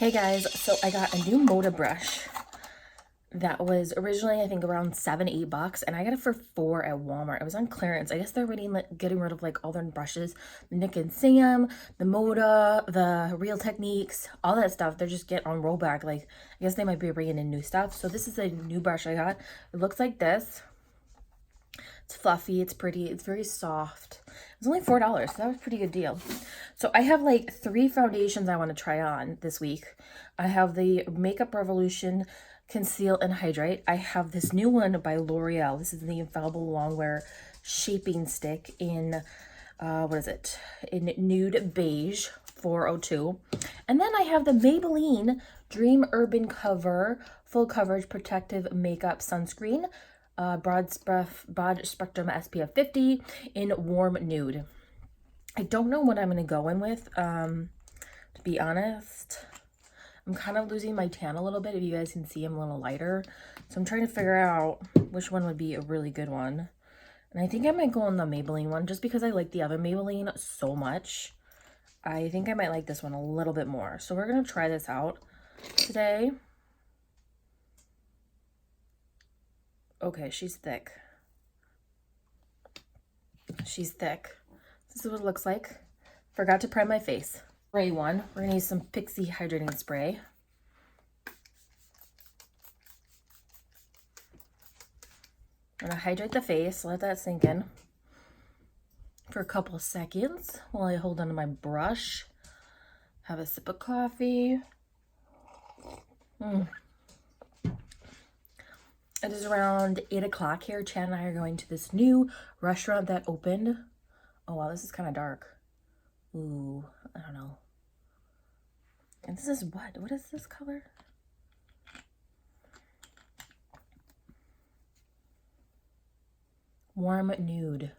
Hey guys, so I got a new Moda brush that was originally I think around $7-8 and I got it for $4 at Walmart. It was on clearance. I guess they're getting rid of like all their brushes, the Nick and Sam, the Moda, the Real Techniques, all that stuff. They're just getting on rollback. Like I guess they might be bringing in new stuff. So this is a new brush I got. It looks like this. It's fluffy, it's pretty, it's very soft. It was only $4, so that was a pretty good deal. So I have like 3 foundations I want to try on this week. I have the Makeup Revolution Conceal and Hydrate. I have this new one by L'Oreal. This is the Infallible Longwear Shaping Stick in, what is it? In Nude Beige 402. And then I have the Maybelline Dream Urban Cover Full Coverage Protective Makeup Sunscreen. Broad Spectrum SPF 50 in Warm Nude. I don't know what I'm going to go in with, to be honest. I'm kind of losing my tan a little bit. If you guys can see, I'm a little lighter. So I'm trying to figure out which one would be a really good one. And I think I might go on the Maybelline one just because I like the other Maybelline so much. I think I might like this one a little bit more. So we're going to try this out today. Okay, she's thick. She's thick. This is what it looks like. Forgot to prime my face. Spray one. We're gonna use some Pixi hydrating spray. I'm gonna hydrate the face, let that sink in for a couple of seconds while I hold onto my brush. Have a sip of coffee. It is around 8 o'clock here. Chad and I are going to this new restaurant that opened. Oh wow, this is kind of dark. Ooh, I don't know. And this is what? What is this color? Warm Nude.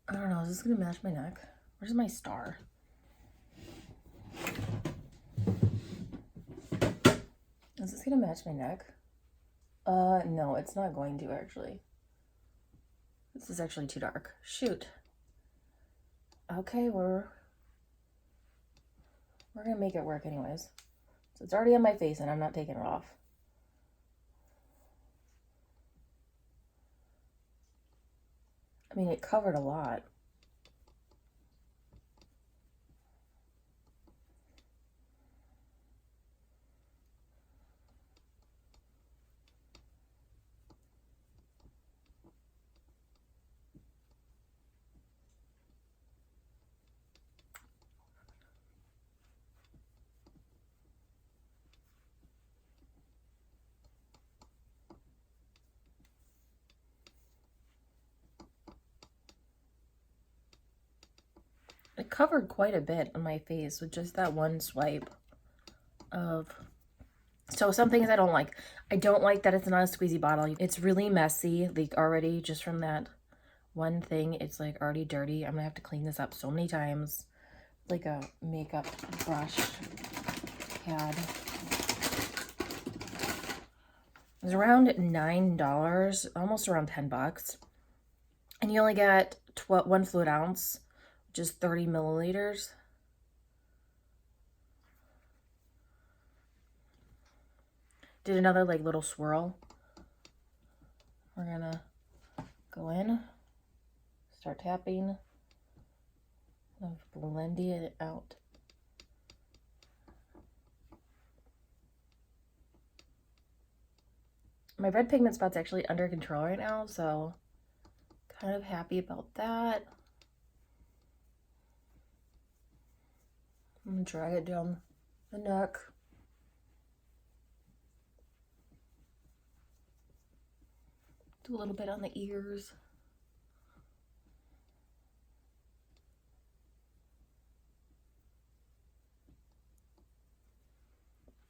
I don't know. Is this going to match my neck? Where's my star? Is this going to match my neck? No, it's not going to actually. This is actually too dark. Shoot. Okay, we're gonna make it work anyways. So it's already on my face and I'm not taking it off. I mean, it covered a lot. It covered quite a bit on my face with just that one swipe of... So some things I don't like. I don't like that it's not a squeezy bottle. It's really messy, like already just from that one thing. It's like already dirty. I'm gonna have to clean this up so many times. Like a makeup brush pad. It was around $9, almost around $10. And you only get 1 fluid ounce, which is 30 milliliters. Did another like little swirl. We're gonna go in, start tapping, blending it out. My red pigment spot's actually under control right now, so kind of happy about that. I'm gonna drag it down the neck. Do a little bit on the ears.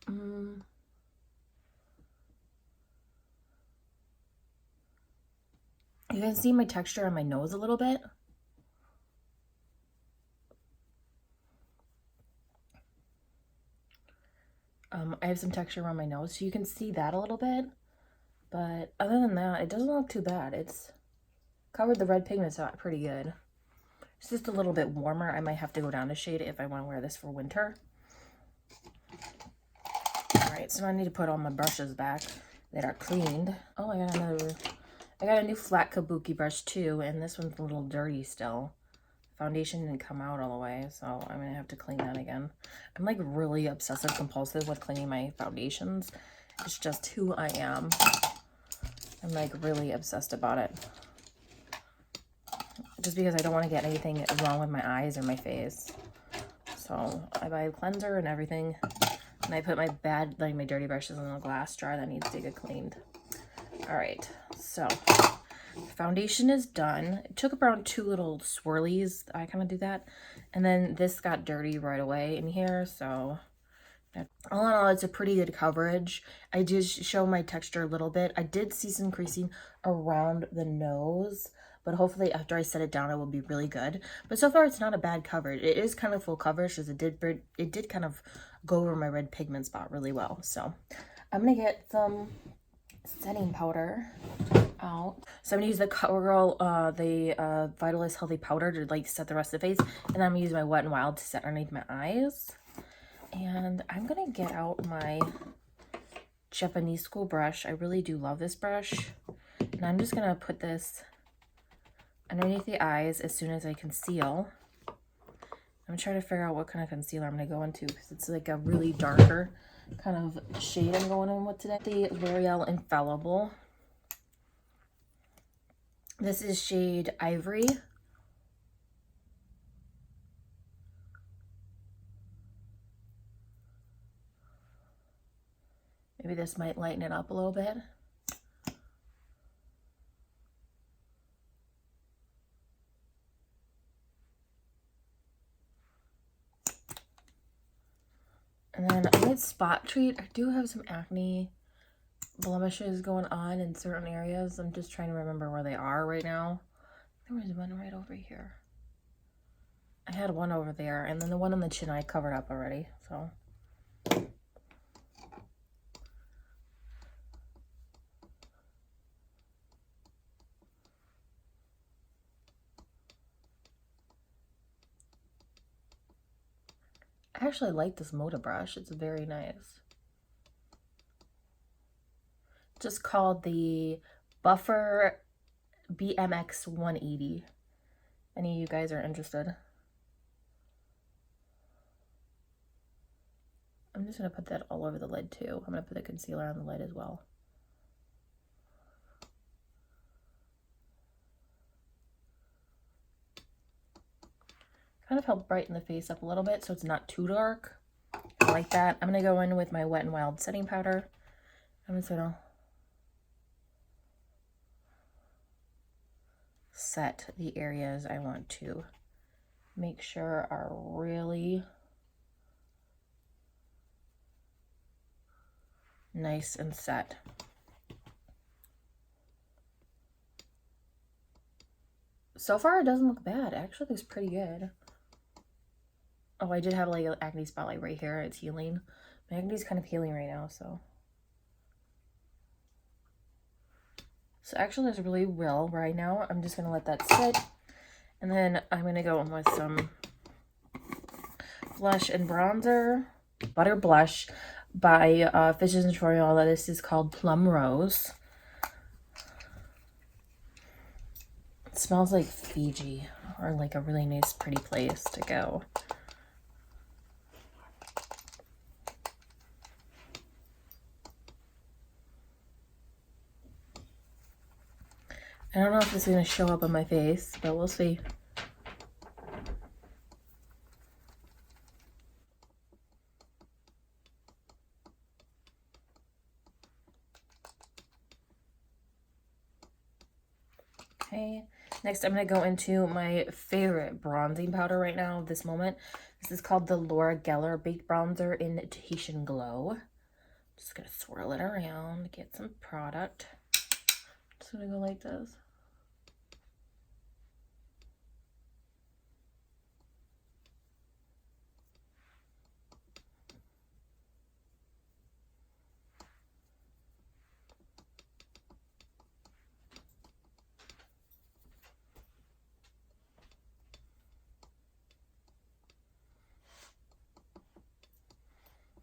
You can see my texture on my nose a little bit. I have some texture around my nose, so you can see that a little bit. But other than that, it doesn't look too bad. It's covered the red pigment spot pretty good. It's just a little bit warmer. I might have to go down a shade if I want to wear this for winter. so I need to put all my brushes back that are cleaned. Oh, I got a new flat kabuki brush too, and this one's a little dirty still. Foundation didn't come out all the way, so I'm gonna have to clean that again. I'm like really obsessive compulsive with cleaning my foundations. It's just who I am. I'm like really obsessed about it. Just because I don't want to get anything wrong with my eyes or my face. So I buy a cleanser and everything. And I put my my dirty brushes in a glass jar that needs to get cleaned. All right, so foundation is done. It took around 2 little swirlies. I kind of do that. And then this got dirty right away in here, so all in all, it's a pretty good coverage. I did show my texture a little bit. I did see some creasing around the nose, but hopefully after I set it down, it will be really good. But so far, it's not a bad coverage. It is kind of full coverage because it did kind of go over my red pigment spot really well. So I'm gonna get some setting powder out. So I'm gonna use the CoverGirl, the Vitalist Healthy Powder to like set the rest of the face, and then I'm gonna use my Wet n Wild to set underneath my eyes. And I'm gonna get out my Japanese school brush. I really do love this brush. And I'm just gonna put this underneath the eyes as soon as I conceal. I'm trying to figure out what kind of concealer I'm gonna go into because it's like a really darker kind of shade I'm going in with today. The L'Oreal Infallible. This is shade Ivory. Maybe this might lighten it up a little bit. And then I might spot treat. I do have some acne blemishes going on in certain areas. I'm just trying to remember where they are right now. There was one right over here. I had one over there, and then the one on the chin I covered up already, so. I actually like this Moda brush. It's very nice. Just called the Buffer BMX 180. Any of you guys are interested? I'm just going to put that all over the lid too. I'm going to put the concealer on the lid as well. Kind of help brighten the face up a little bit so it's not too dark. I like that. I'm going to go in with my Wet n Wild setting powder. I'm just going to set the areas I want to make sure are really nice and set. So far, it doesn't look bad. It actually looks pretty good. Oh, I did have like an acne spotlight right here. It's healing. My acne is kind of healing right now, so. So actually, it's really real right now. I'm just going to let that sit. And then I'm going to go in with some blush and bronzer. Butter blush by Fishes and Troyola. This is called Plum Rose. It smells like Fiji, or like a really nice, pretty place to go. I don't know if this is going to show up on my face, but we'll see. Okay, next I'm going to go into my favorite bronzing powder right now, this moment. This is called the Laura Geller Baked Bronzer in Tahitian Glow. Just going to swirl it around, get some product. Just going to go like this.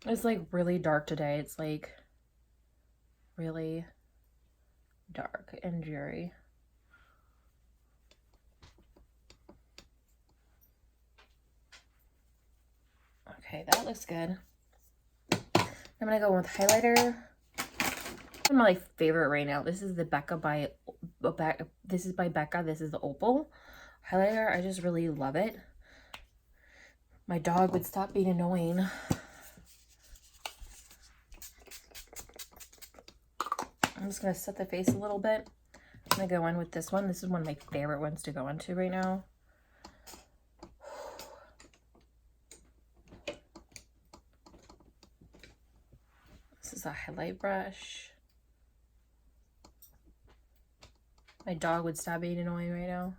It's like really dark today. It's like really dark and dreary. Okay, that looks good. I'm gonna go with highlighter. One of my favorite right now. This is the Becca by this is by Becca. This is the Opal highlighter. I just really love it. My dog would stop being annoying. I'm just gonna set the face a little bit. I'm gonna go in with this one. This is one of my favorite ones to go into right now. This is a highlight brush. My dog would stop being annoying right now.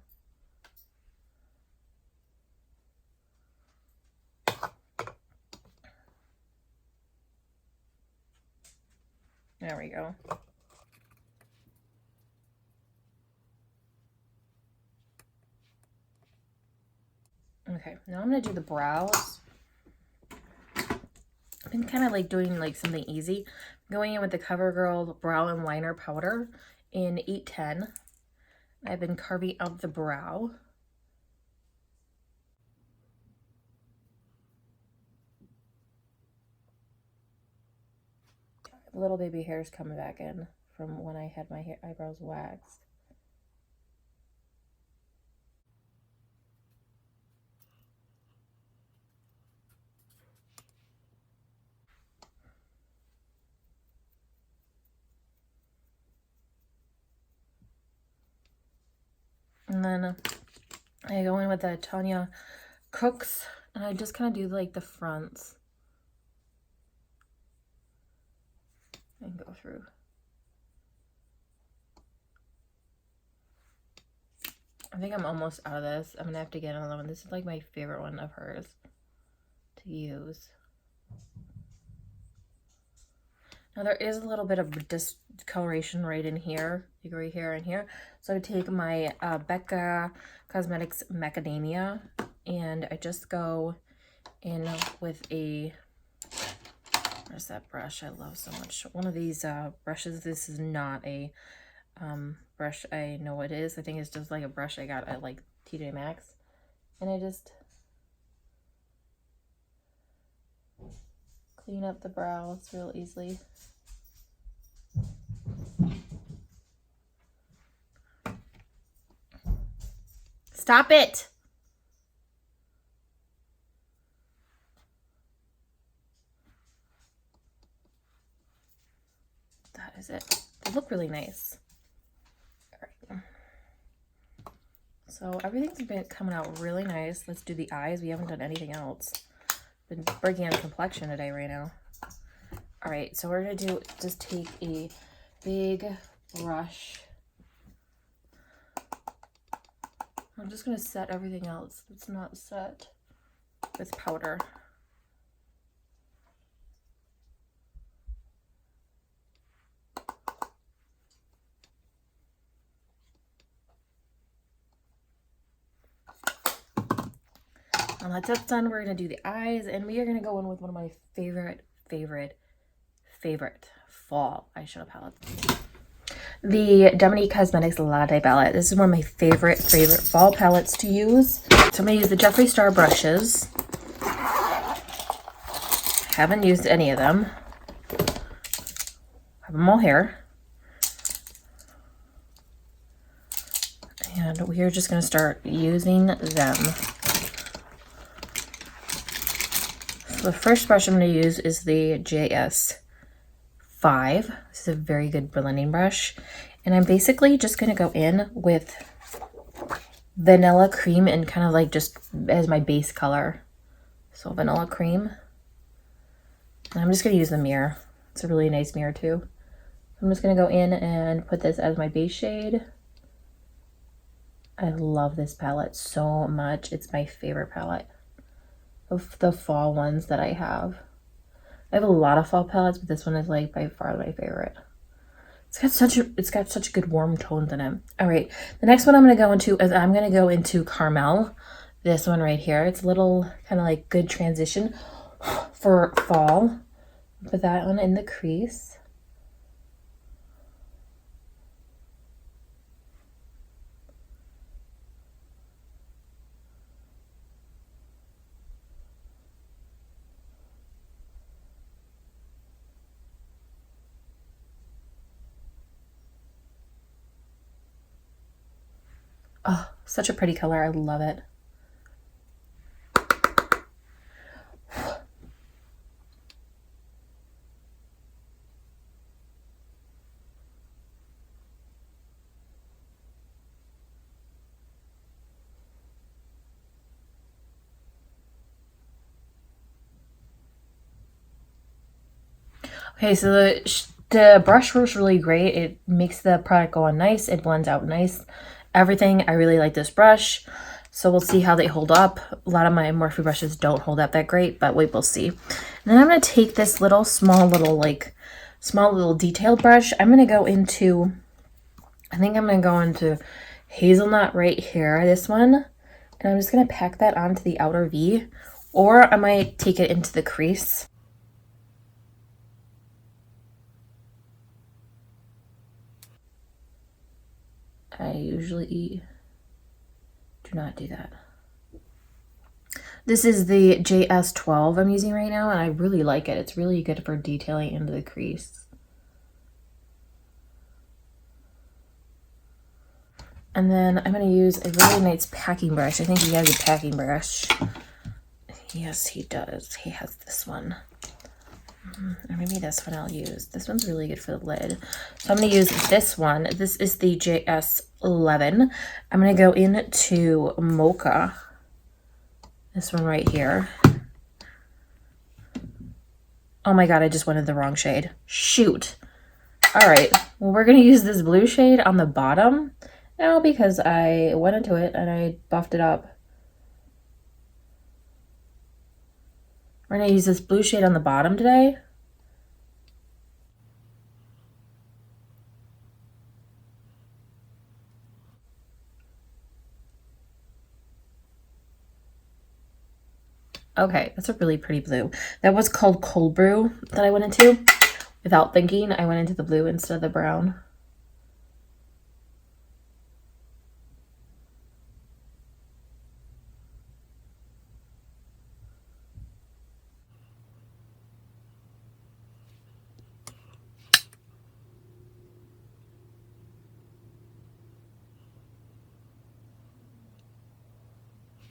There we go. Okay, now I'm gonna do the brows. I've been kind of like doing like something easy. Going in with the CoverGirl Brow and Liner Powder in 810. I've been carving out the brow. Little baby hairs coming back in from when I had my eyebrows waxed. And then I go in with the Tanya Cooks, and I just kind of do like the fronts and go through. I think I'm almost out of this. I'm gonna have to get another one. This is like my favorite one of hers to use. Now there is a little bit of discoloration right in here, like right here and here. So I take my Becca Cosmetics Macadamia, and I just go in with a, where's that brush I love so much? One of these brushes. This is not a brush I know it is. I think it's just like a brush I got at like TJ Maxx. And I just clean up the brows real easily. Stop it! That is it. They look really nice. All right. So everything's been coming out really nice. Let's do the eyes. We haven't done anything else. Been breaking on complexion today right now. All right, so we're gonna just take a big brush. I'm just gonna set everything else that's not set with powder. And once that's done, we're gonna do the eyes, and we are gonna go in with one of my favorite fall eyeshadow palettes. The Dominique Cosmetics Latte palette. This is one of my favorite fall palettes to use. So I'm gonna use the Jeffree Star brushes. Haven't used any of them. Have them all here. And we are just gonna start using them. So the first brush I'm going to use is the JS5. This is a very good blending brush. And I'm basically just going to go in with vanilla cream and kind of like just as my base color. So vanilla cream. And I'm just going to use the mirror. It's a really nice mirror too. I'm just going to go in and put this as my base shade. I love this palette so much. It's my favorite palette of the fall ones that I have. I have a lot of fall palettes, but this one is like by far my favorite. It's got such good warm tones in it. All right, the next one I'm gonna go into is I'm gonna go into Carmel. This one right here. It's a little kind of like good transition for fall. Put that on in the crease. Oh, such a pretty color. I love it. Okay, so the brush works really great. It makes the product go on nice. It blends out nice. Everything. I really like this brush. So we'll see how they hold up. A lot of my Morphe brushes don't hold up that great, but we'll see. And then I'm going to take this small little detailed brush. I'm going to go into, I think I'm going to go into Hazelnut right here, this one. And I'm just going to pack that onto the outer V, or I might take it into the crease. I usually do not do that. This is the JS12 I'm using right now, and I really like it. It's really good for detailing into the crease. And then I'm going to use a really nice packing brush. I think he has a packing brush. Yes, he does. He has this one. Or maybe this one I'll use. This one's really good for the lid. So I'm going to use this one. This is the JS11. I'm going to go into Mocha. This one right here. Oh my god, I just went in the wrong shade. Shoot. Alright, well we're going to use this blue shade on the bottom now because I went into it and I buffed it up. We're going to use this blue shade on the bottom today. Okay, that's a really pretty blue. That was called Cold Brew that I went into. Without thinking, I went into the blue instead of the brown.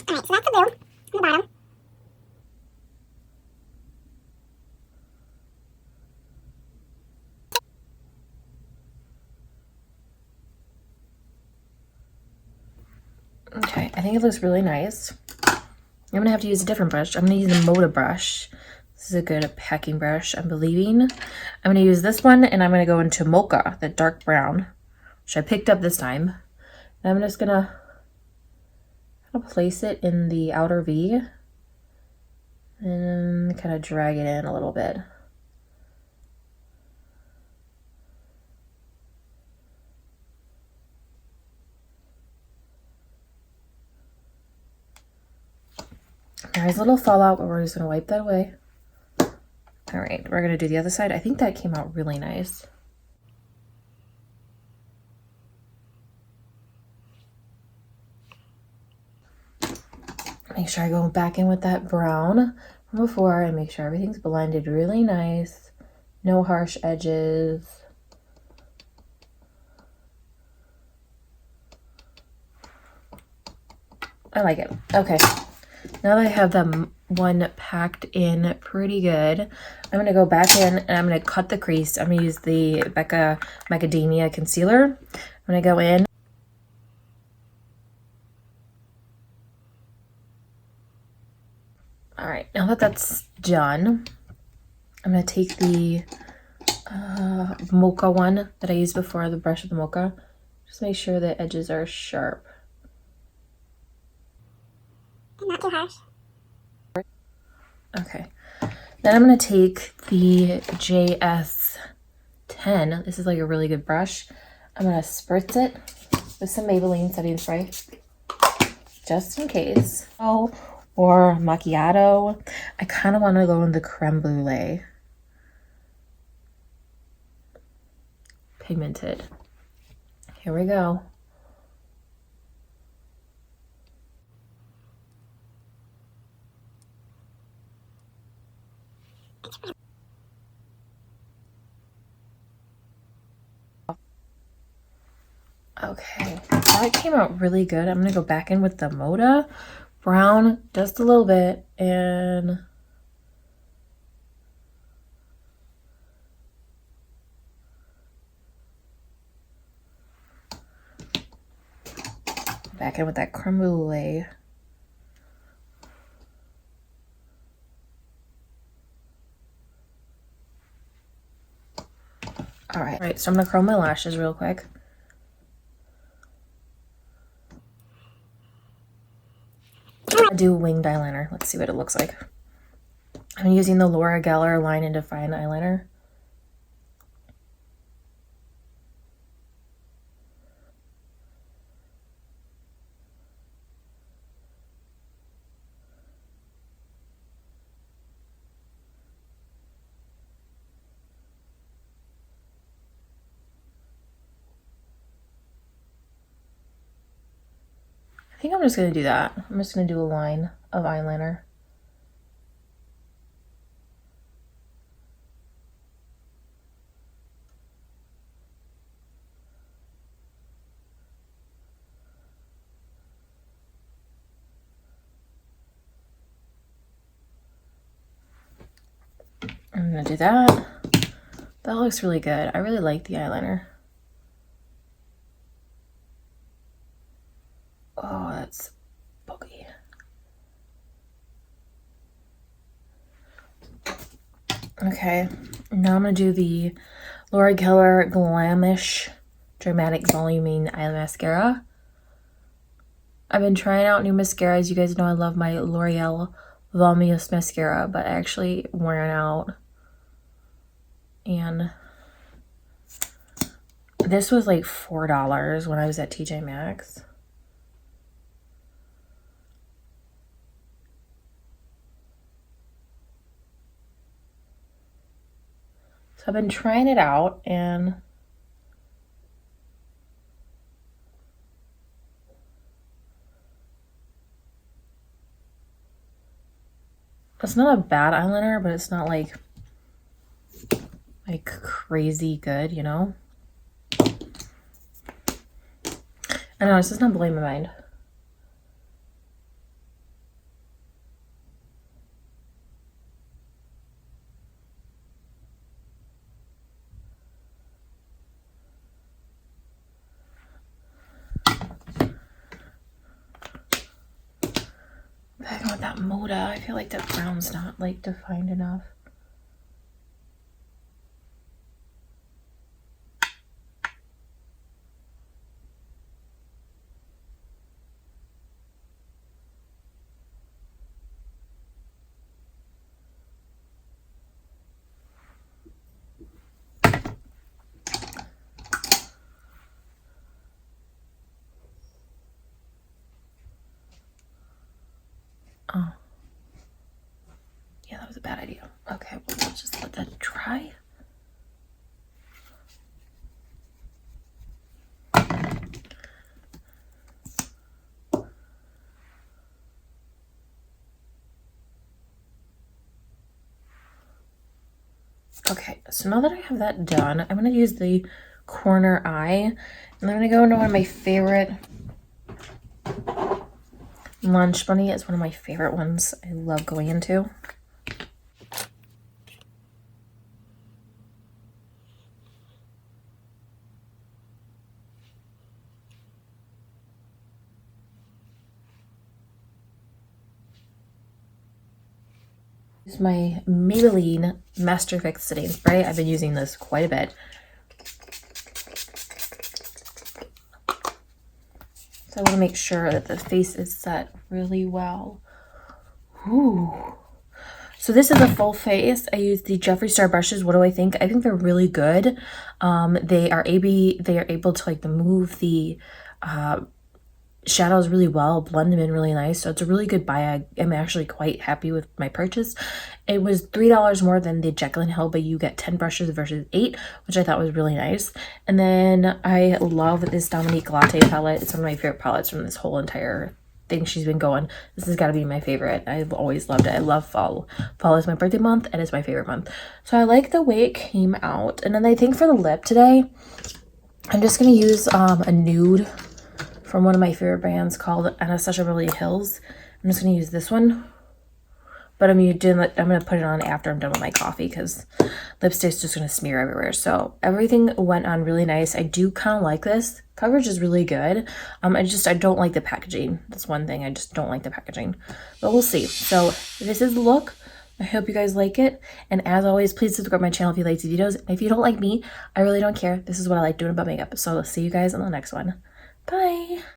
Alright, so that's the blue on the bottom. Okay, I think it looks really nice. I'm going to have to use a different brush. I'm going to use the Moda brush. This is a good packing brush, I'm believing. I'm going to use this one, and I'm going to go into Mocha, the dark brown, which I picked up this time. And I'm just going to place it in the outer V and kind of drag it in a little bit. There's a little fallout, but we're just going to wipe that away. All right, we're going to do the other side. I think that came out really nice. Make sure I go back in with that brown from before and make sure everything's blended really nice. No harsh edges. I like it. Okay, now that I have them one packed in pretty good, I'm going to go back in and I'm going to cut the crease. I'm going to use the Becca Macadamia Concealer. I'm going to go in. All right, now that that's done, I'm going to take the Mocha one that I used before, the brush of the Mocha. Just make sure the edges are sharp. And not too harsh. Okay, then I'm going to take the JS10. This is like a really good brush. I'm going to spritz it with some Maybelline setting spray, just in case. Oh, or macchiato. I kind of want to go in the creme brulee. pigmented. Here we go. Okay, that came out really good. I'm gonna go back in with the Moda brown just a little bit and back in with that creme brulee. All right, so I'm gonna curl my lashes real quick. I'm gonna do winged eyeliner. Let's see what it looks like. I'm using the Laura Geller Line and Define eyeliner. I think I'm just going to do that. I'm just going to do a line of eyeliner. I'm going to do that. That looks really good. I really like the eyeliner. Oh, that's boogie. Okay, now I'm going to do the Laura Geller Glamish Dramatic Voluming Eye Mascara. I've been trying out new mascaras. You guys know I love my L'Oreal Voluminous Mascara, but actually wearing out. And this was like $4 when I was at TJ Maxx. So I've been trying it out and it's not a bad eyeliner, but it's not like crazy good, you know? I know, it's just not blowing my mind. Back on with that Moda. I feel like that brown's not like defined enough. Oh. Yeah, that was a bad idea. Okay, well, we'll just let that dry. Okay, so now that I have that done, I'm going to use the corner eye. And I'm going to go into one of my favorite. Lunch Bunny is one of my favorite ones I love going into. This is my Maybelline Master Fix Setting Spray. I've been using this quite a bit. So I want to make sure that the face is set really well. Ooh. So this is a full face. I use the Jeffree Star brushes. What do I think? I think they're really good. They are able to like move the shadows really well, blend them in really nice. So it's a really good buy. I am actually quite happy with my purchase. It was $3 more than the Jekyll and Hill, but you get 10 brushes versus 8, which I thought was really nice. And then I love this Dominique Latte palette. It's one of my favorite palettes from this whole entire thing she's been going. This has got to be my favorite. I've always loved it. I love fall. Fall is my birthday month and it's my favorite month. So I like the way it came out. And then I think for the lip today, I'm just going to use a nude from one of my favorite brands called Anastasia Beverly Hills. I'm just going to use this one. But I'm going to put it on after I'm done with my coffee because lipstick's just going to smear everywhere. So everything went on really nice. I do kind of like this. Coverage is really good. I don't like the packaging. That's one thing. I just don't like the packaging. But we'll see. So this is the look. I hope you guys like it. And as always, please subscribe to my channel if you like these videos. And if you don't like me, I really don't care. This is what I like doing about makeup. So I'll see you guys in the next one. Bye.